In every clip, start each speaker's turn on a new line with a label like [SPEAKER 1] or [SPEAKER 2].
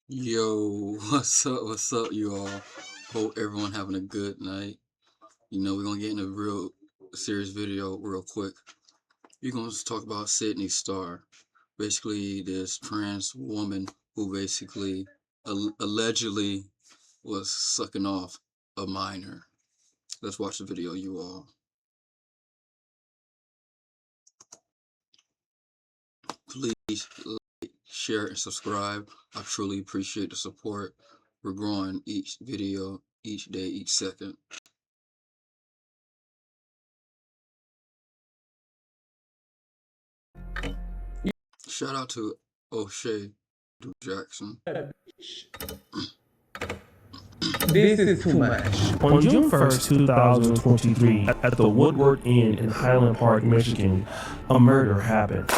[SPEAKER 1] Yo, what's up? What's up, you all? Hope everyone having a good night. We're gonna get in a real serious video real quick. We're gonna talk about Sidney Starr, basically this trans woman who basically allegedly was sucking off a minor. Let's watch the video, you all. Please like, share, and subscribe. I truly appreciate the support. We're growing each video, each day, each second. Shout out to O'Shea Jackson.
[SPEAKER 2] This is too much.
[SPEAKER 3] On June 1st, 2023, at the Woodward Inn in Highland Park, Michigan, a murder happened.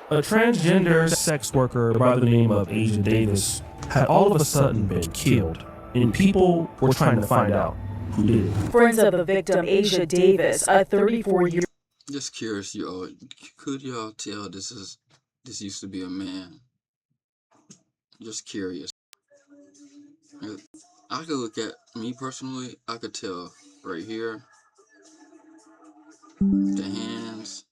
[SPEAKER 3] A transgender sex worker by the name of Asia Davis had all of a sudden been killed, and people were trying to find out who did it.
[SPEAKER 4] Friends of the victim, Asia Davis, a 34-year.
[SPEAKER 1] Just curious, y'all. Could y'all tell this used to be a man? Just curious. I could look at me personally. I could tell right here. The hands.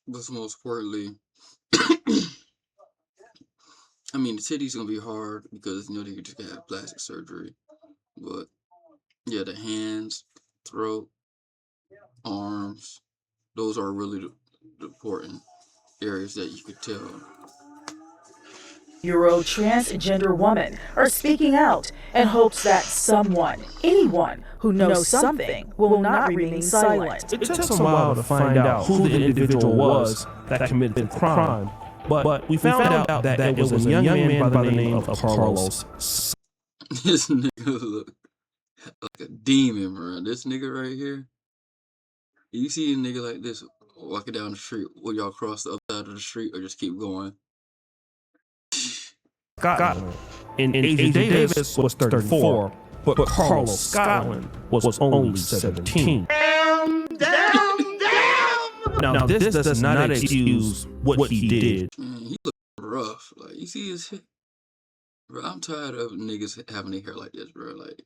[SPEAKER 1] But most importantly, I mean, the titty's gonna be hard because they just have plastic surgery. But yeah, the hands, throat, arms, those are really the important areas that you could tell.
[SPEAKER 4] Euro transgender woman are speaking out and hopes that anyone who knows something will not remain silent.
[SPEAKER 3] It took some while to find out who the individual was that committed the crime, but we found out that it was a young man by the name of Carlos.
[SPEAKER 1] This nigga look like a demon, bro. This nigga right here. You see a nigga like this walking down the street, will y'all cross the other side of the street or just keep going?
[SPEAKER 3] Scotland. And Asia Davis was 34, but Carlos Scotland was only 17. Now this does not excuse what he did.
[SPEAKER 1] Man, he look rough. Like, you see his hair? Bro, I'm tired of niggas having their hair like this, bro. Like,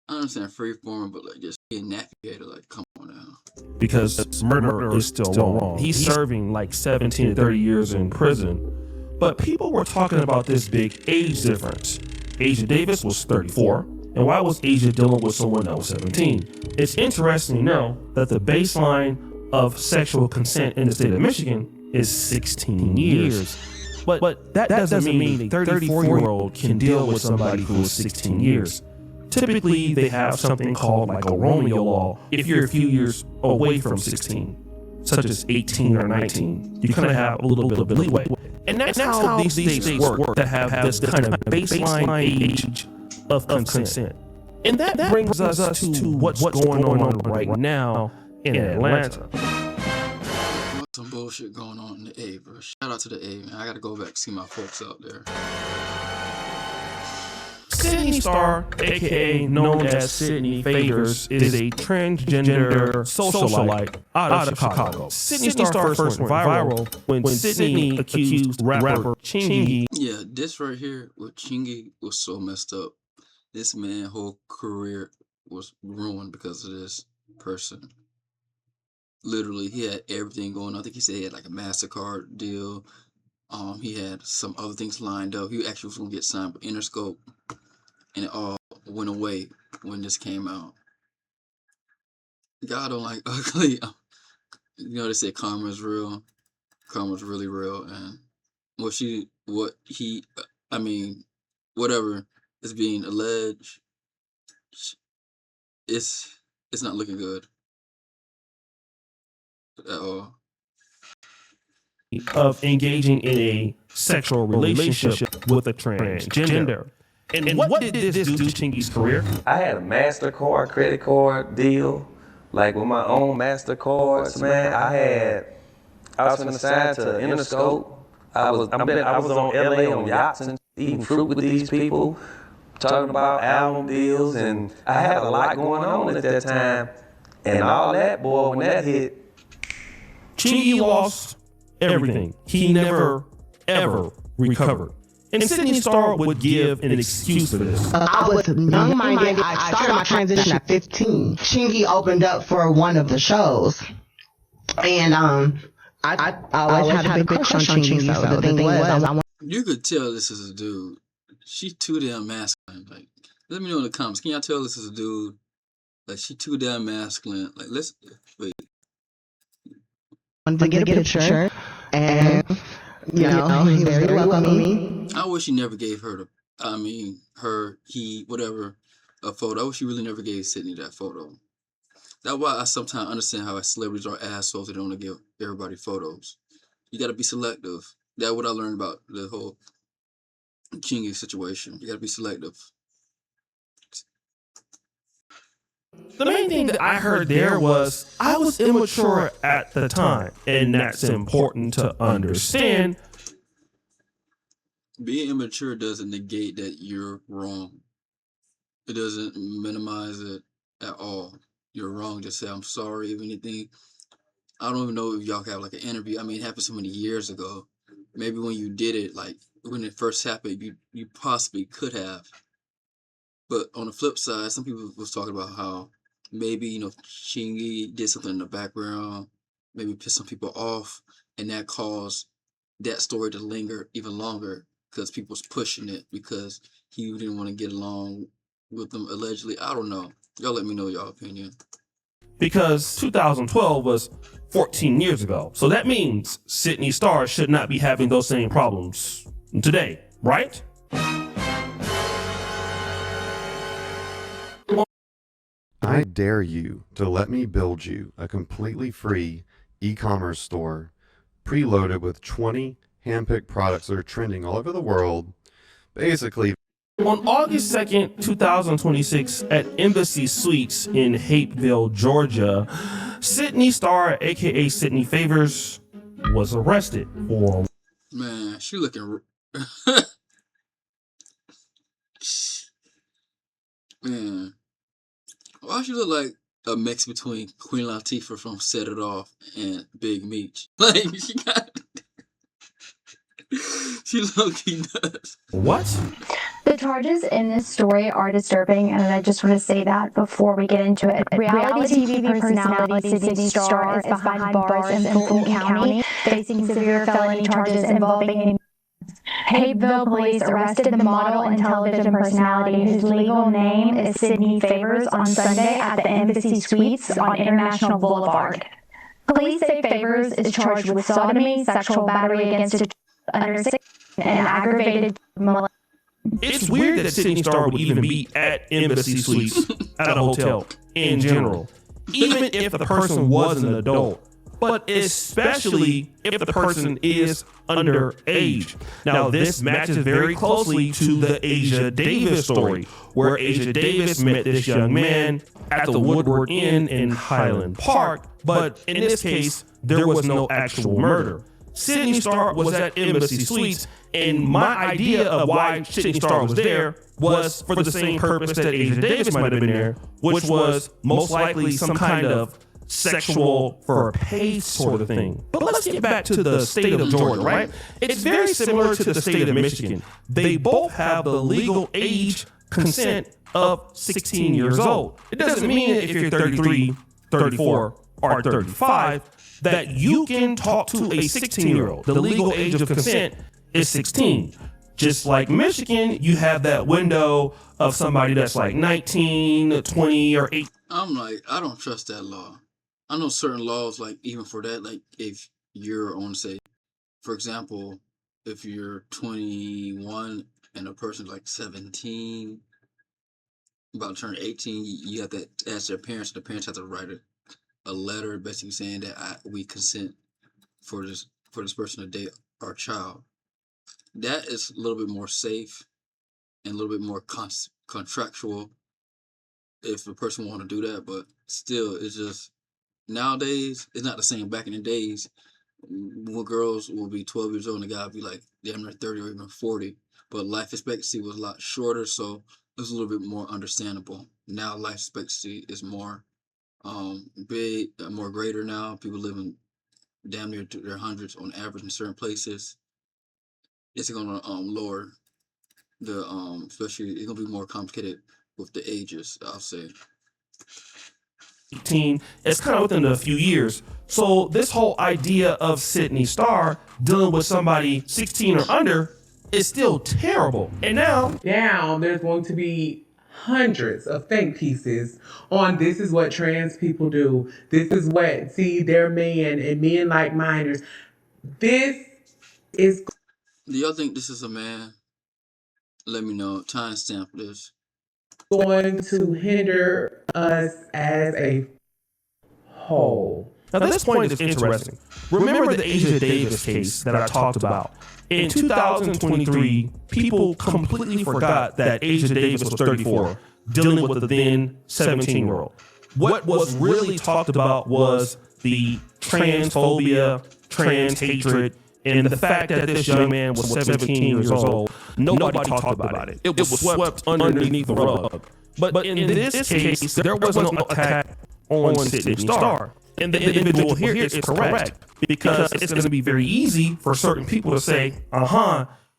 [SPEAKER 1] I understand freeform, but like just being navigated, like, come on now.
[SPEAKER 3] Because murder is still wrong. He's serving like 17 to 30 years in prison. But people were talking about this big age difference. Asia Davis was 34, and why was Asia dealing with someone that was 17? It's interesting to know that the baseline of sexual consent in the state of Michigan is 16 years. But that doesn't mean a 34-year-old can deal with somebody who is 16 years. Typically, they have something called like a Romeo law if you're a few years away from 16, such as 18 or 19. You kind of have a little bit of leeway. And that's how these states work that have this kind of baseline age of consent. And that brings us to what's going on right now in Atlanta.
[SPEAKER 1] Some bullshit going on in the A, bro. Shout out to the A, man. I gotta go back and see my folks out there.
[SPEAKER 3] Sidney Starr, aka known as Sidney Favors, is a transgender socialite out of Chicago. Sidney Starr first went viral when Sidney accused rapper Chingy.
[SPEAKER 1] Yeah, this right here with Chingy was so messed up. This man's whole career was ruined because of this person. Literally, he had everything going on. I think he said he had like a MasterCard deal. He had some other things lined up. He actually was gonna get signed with Interscope. And it all went away when this came out. God don't like ugly. They say karma is real. Karma's really real. And whatever is being alleged, it's not looking good at all.
[SPEAKER 3] Of engaging in a sexual relationship with a transgender. And what did this do to Chingy's career?
[SPEAKER 2] I had a MasterCard credit card deal, like with my own MasterCards, man. I was on the side to Interscope. I was on LA on yachts and eating fruit with these people, talking about album deals, and I had a lot going on at that time. And all that, boy, when that hit,
[SPEAKER 3] Chingy lost everything. He never, ever recovered. And Sidney Starr would give an excuse for this.
[SPEAKER 5] I was young-minded. I started my transition at 15. Chingy opened up for one of the shows. And I always had a big crush on Chingy. So the thing was,
[SPEAKER 1] You could tell this is a dude. She's too damn masculine. Like, let me know in the comments. Can y'all tell this is a dude? Like, she too damn masculine. Like, let's wait.
[SPEAKER 5] wanted to get a picture. And, you know, he was very welcoming.
[SPEAKER 1] I wish he never gave her whatever, a photo. I wish he really never gave Sidney that photo. That's why I sometimes understand how celebrities are assholes. They don't want to give everybody photos. You got to be selective. That's what I learned about the whole Chingy situation. You got to be selective.
[SPEAKER 3] The main thing that I heard there was I was immature at the time, and that's important to understand.
[SPEAKER 1] Being immature doesn't negate that you're wrong. It doesn't minimize it at all. You're wrong. Just say, I'm sorry. If anything, I don't even know if y'all have like an interview. I mean, it happened so many years ago. Maybe when you did it, like when it first happened, you possibly could have. But on the flip side, some people was talking about how maybe, you know, Chingy did something in the background, maybe pissed some people off, and that caused that story to linger even longer because people was pushing it because he didn't want to get along with them allegedly. I don't know. Y'all let me know your opinion.
[SPEAKER 3] Because 2012 was 14 years ago. So that means Sidney Starr should not be having those same problems today, right?
[SPEAKER 6] I dare you to let me build you a completely free e-commerce store preloaded with 20 handpicked products that are trending all over the world. Basically,
[SPEAKER 3] on August 2nd, 2026, at Embassy Suites in Hapeville, Georgia, Sidney Starr, aka Sidney Favors, was arrested for.
[SPEAKER 1] Man, she looking. Man, why she look like a mix between Queen Latifah from Set It Off and Big Meech? Like she got. She low-key does.
[SPEAKER 3] What?
[SPEAKER 7] The charges in this story are disturbing, and I just want to say that before we get into it. Reality TV personality Sidney Starr is behind bars in Fulton County, facing severe felony charges involving. Hapeville police arrested the model and television personality whose legal name is Sidney Favors on Sunday at the Embassy Suites on International Boulevard. Police say Favors is charged with sodomy, sexual battery against a under 16, and aggravated molestation.
[SPEAKER 3] It's weird that Sidney Starr would even be at Embassy Suites at a hotel in general, even if the person was an adult, but especially if the person is underage. Now, this matches very closely to the Asia Davis story, where Asia Davis met this young man at the Woodward Inn in Highland Park, but in this case, there was no actual murder. Sidney Starr was at Embassy Suites, and my idea of why Sidney Starr was there was for the same purpose that Asia Davis might have been there, which was most likely some kind of sexual for pay sort of thing. But let's get back to the state of Georgia, right? It's very similar to the state of Michigan. They both have the legal age consent of 16 years old. It doesn't mean that if you're 33, 34, or 35, that you can talk to a 16-year-old. The legal age of consent is 16. Just like Michigan, you have that window of somebody that's like 19, 20, or 8.
[SPEAKER 1] I'm like, I don't trust that law. I know certain laws, like even for that, like if you're on, say, for example, if you're 21 and a person's like 17, about to turn 18, you have to ask their parents. The parents have to write a letter basically saying that we consent for this person to date our child. That is a little bit more safe and a little bit more contractual if a person want to do that, but still, it's just nowadays it's not the same. Back in the days, when girls will be 12 years old and the guy would be like damn near 30 or even 40, but life expectancy was a lot shorter, so it was a little bit more understandable. Now life expectancy is more big, more greater now. People living damn near to their hundreds on average in certain places. it's gonna lower the especially it's gonna be more complicated with the ages, I'll say.
[SPEAKER 3] 18, it's kind of within a few years. So this whole idea of Sidney Starr dealing with somebody 16 or under is still terrible. And now
[SPEAKER 8] there's going to be hundreds of think pieces on this is what trans people do. This is what, see, they're men and men like minors. This is...
[SPEAKER 1] Do y'all think this is a man? Let me know. Timestamp this.
[SPEAKER 8] Going to hinder us as a whole.
[SPEAKER 3] Now this point is interesting. Remember the Asia Davis case that I talked about. In 2023, people completely forgot that Asia Davis was 34, dealing with the then 17-year-old. What was really talked about was the transphobia, trans hatred, and the fact that this young man was 17 years old. Nobody talked about it. It was swept underneath the rug. But in this case, there was no attack on Sidney Starr. And the individual here is correct, because it's going to be very easy for certain people to say,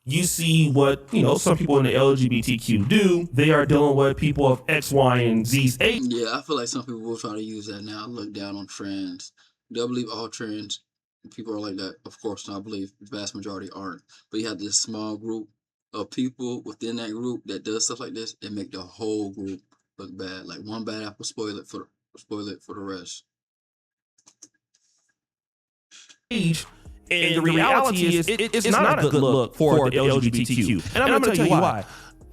[SPEAKER 3] you see what, some people in the LGBTQ do. They are dealing with people of X, Y, and Z's age.
[SPEAKER 1] Yeah, I feel like some people will try to use that now, look down on trans. They'll believe all trans people are like that. Of course, I believe the vast majority aren't. But you have this small group of people within that group that does stuff like this and make the whole group look bad. Like one bad apple spoil it for the rest.
[SPEAKER 3] Age, and the reality is it's not a good look for the LGBTQ. And I'm going to tell you why.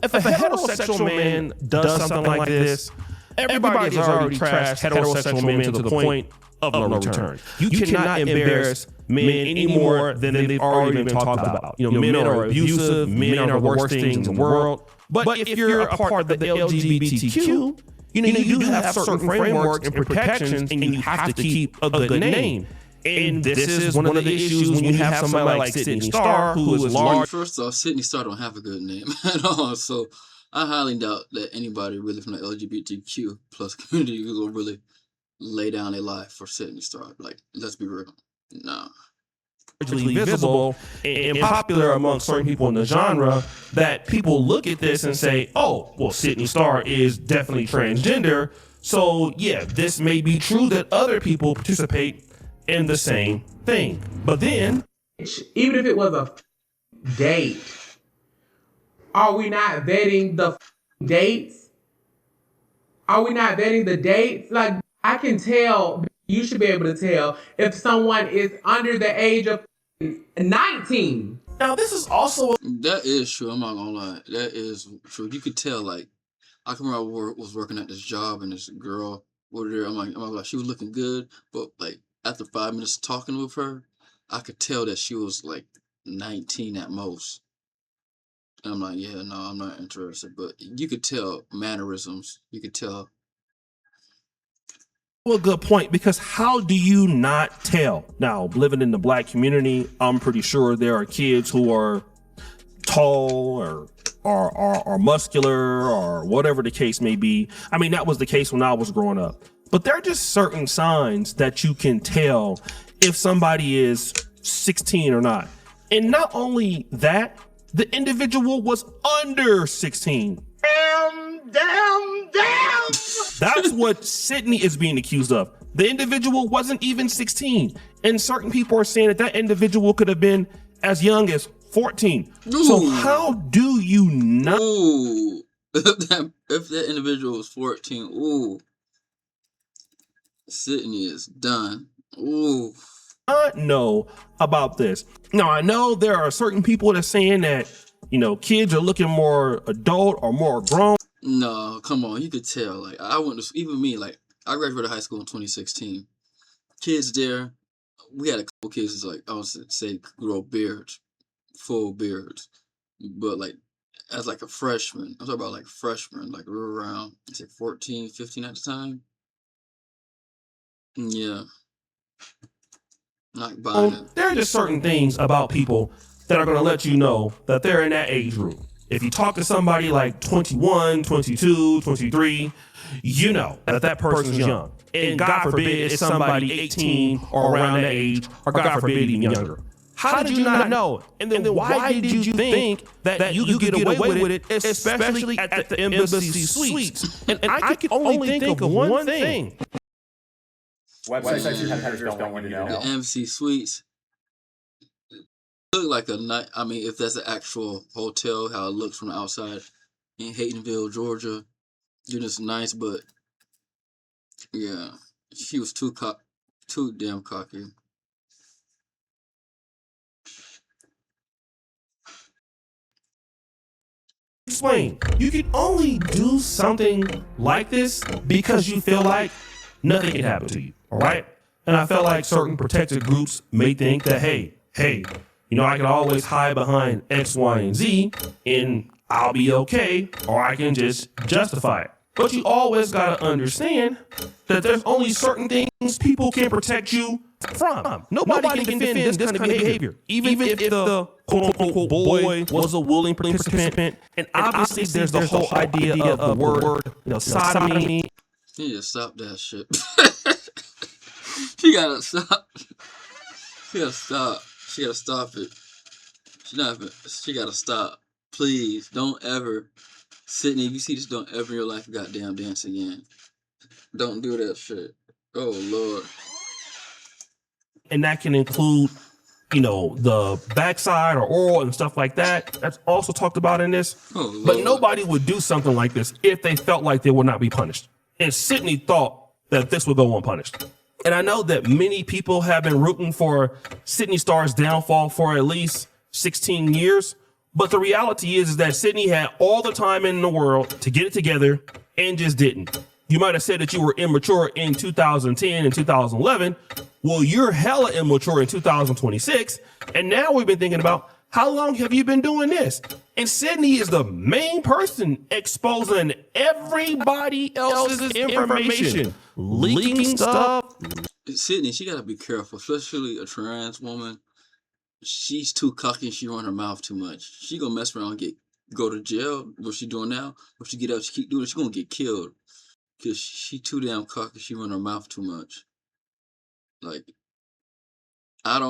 [SPEAKER 3] If a heterosexual man does something like this, everybody has already trashed heterosexual men to the point of no return. You cannot embarrass men any more than they've already been talked about. Men are abusive, men are the worst things in the world. But if you're a part of the LGBTQ, you do have certain frameworks and protections, and you have to keep a good name. And this is one of the issues when you have somebody like Sidney Starr, who is large.
[SPEAKER 1] First off, Sidney Starr don't have a good name at all. So I highly doubt that anybody really from the LGBTQ plus community will really lay down their life for Sidney Starr. Like, let's be real. No.
[SPEAKER 3] Visible and popular among certain people in the genre, that people look at this and say, oh, well, Sidney Starr is definitely transgender. So yeah, this may be true that other people participate in the same thing. But then,
[SPEAKER 8] even if it was a date, are we not vetting the dates? Are we not vetting the dates? Like, I can tell, you should be able to tell if someone is under the age of 19.
[SPEAKER 3] Now, this is also...
[SPEAKER 1] That is true. I'm not gonna lie. That is true. You could tell, like, I can remember I was working at this job and this girl over there, I'm like, she was looking good, but like, after 5 minutes talking with her, I could tell that she was like 19 at most. And I'm like, yeah, no, I'm not interested. But you could tell mannerisms. You could tell.
[SPEAKER 3] Well, good point, because how do you not tell? Now, living in the Black community, I'm pretty sure there are kids who are tall or muscular or whatever the case may be. I mean, that was the case when I was growing up. But there are just certain signs that you can tell if somebody is 16 or not. And not only that, the individual was under 16. Damn. That's what Sidney is being accused of. The individual wasn't even 16. And certain people are saying that that individual could have been as young as 14. Ooh. So how do you not?
[SPEAKER 1] Ooh. If that individual was 14, ooh. Sidney is done. Ooh.
[SPEAKER 3] I know about this. Now, I know there are certain people that are saying that, kids are looking more adult or more grown.
[SPEAKER 1] No, come on. You could tell. Like, I went to, even me, like, I graduated high school in 2016. Kids there, we had a couple kids, like, I would say, grow beards, full beards. But, like, as like a freshman, I'm talking about like freshman, like we were around, I say 14, 15 at the time. Yeah. Not buying it.
[SPEAKER 3] There are just certain things about people that are going to let you know that they're in that age group. If you talk to somebody like 21, 22, 23, you know that person's young. And God forbid it's somebody 18 or around that age, or God forbid even younger. How did you not know? And then why did you think that you could get away with it, especially at the embassy suites? And I could only think of one thing.
[SPEAKER 9] Websites you have don't want to know.
[SPEAKER 1] The embassy suites look like a night. I mean, if that's an actual hotel, how it looks from the outside in Hapeville, Georgia, it's nice, but yeah, she was too damn cocky.
[SPEAKER 3] Explain. You can only do something like this because you feel like nothing can happen to you, all right? And I felt like certain protected groups may think that, hey, I can always hide behind X, Y, and Z, and I'll be okay, or I can just justify it. But you always gotta understand that there's only certain things people can protect you from. Nobody can defend this kind of behavior. Even if the quote-unquote boy was a willing participant. And obviously there's the whole idea of the word, sodomy.
[SPEAKER 1] You need to stop that shit. She gotta stop. She gotta stop. She gotta stop it. She gotta stop. Please, don't ever. Sidney, if you see this, don't ever in your life goddamn dance again. Don't do that shit. Oh, Lord.
[SPEAKER 3] And that can include, the backside or oral and stuff like that. That's also talked about in this.
[SPEAKER 1] Oh, Lord.
[SPEAKER 3] But nobody would do something like this if they felt like they would not be punished. And Sidney thought that this would go unpunished. And I know that many people have been rooting for Sidney Starr's downfall for at least 16 years. But the reality is that Sidney had all the time in the world to get it together and just didn't. You might have said that you were immature in 2010 and 2011. Well, you're hella immature in 2026. And now we've been thinking about, how long have you been doing this? And Sidney is the main person exposing everybody else's information, leaking stuff.
[SPEAKER 1] Sidney, she gotta be careful, especially a trans woman. She's too cocky. She run her mouth too much. She gonna mess around and go to jail. What she doing now? If she get out, she keep doing it, she gonna get killed. Cause she too damn cocky. She run her mouth too much. Like, I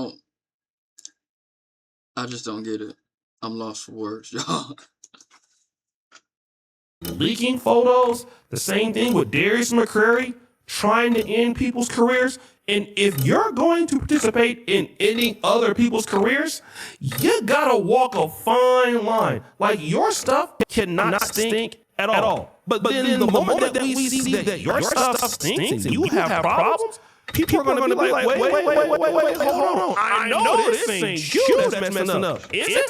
[SPEAKER 1] just don't get it. I'm lost for words, y'all.
[SPEAKER 3] Leaking photos. The same thing with Darius McCrary trying to end people's careers. And if you're going to participate in ending other people's careers, you gotta walk a fine line. Like, your stuff cannot stink at all. But then the moment that we see that your stuff stinks and you have problems, people are gonna be like, wait, hold on. I know this ain't you that's messing up. Is it?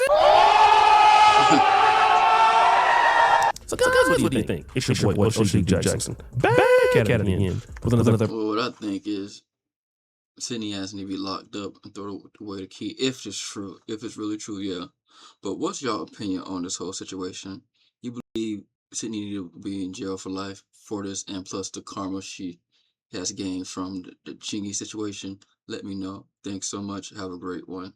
[SPEAKER 3] So guys, what do you think? It's your boy, OC Jackson. Back at it again with another.
[SPEAKER 1] Well, what I think is, Sidney has to be locked up and throw away the key, if it's true. If it's really true, yeah. But what's your opinion on this whole situation? You believe Sidney need to be in jail for life for this, and plus the karma she has gained from the Chingy situation? Let me know. Thanks so much. Have a great one.